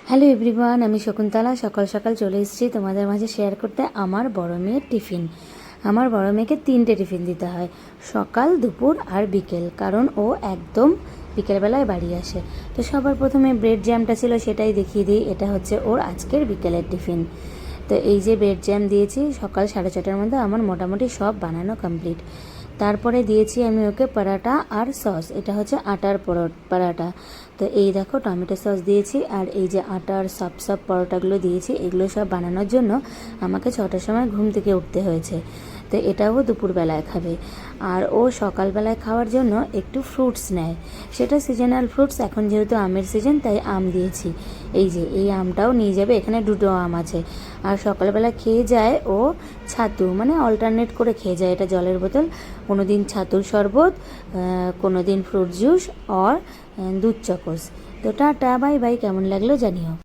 Hello everyone, আমি শকুন্তলা। সকাল সকাল চলে এসেছি তোমাদের মাঝে শেয়ার করতে আমার বড় মেয়ের টিফিন। আমার বড় মেয়েকে 3টে টিফিন দিতে হয়, সকাল, দুপুর আর বিকেল, কারণ ও একদম বিকেলবেলায় বাড়ি আসে। তো সবার প্রথমে ব্রেড জ্যামটা ছিল, সেটাই দেখিয়ে দিই। এটা হচ্ছে ওর আজকের বিকেলের টিফিন। তো এই যে ব্রেড জ্যাম দিয়েছি, সকাল 6:30টার মধ্যে আমার মোটামুটি সব বানানো কমপ্লিট। তারপরে দিয়েছি আমি ওকে পরাটা আর সস। এটা হচ্ছে আটার পরাটা। তো এই দেখো টমেটো সস দিয়েছি, আর এই যে আটার সব পরোটাগুলো দিয়েছি। এগুলো সব বানানোর জন্য আমাকে 6টার সময় ঘুম থেকে উঠতে হয়েছে। তো এটাও দুপুরবেলায় খাবে। আর ও সকালবেলায় খাওয়ার জন্য একটু ফ্রুটস নেয়, সেটা সিজনাল ফ্রুটস। এখন যেহেতু আমের সিজন, তাই আম দিয়েছি। এই যে এই আমটাও নিয়ে যাবে, এখানে 2টো আম আছে। আর সকালবেলা খেয়ে যায় ও ছাতু, মানে অল্টারনেট করে খেয়ে যায়। এটা জলের বোতল, কোনো দিন ছাতুর শরবত, কোনো দিন ফ্রুট জুস আর দুধ চকোস। তো টাটা, বাই বাই। কেমন লাগলো জানিও।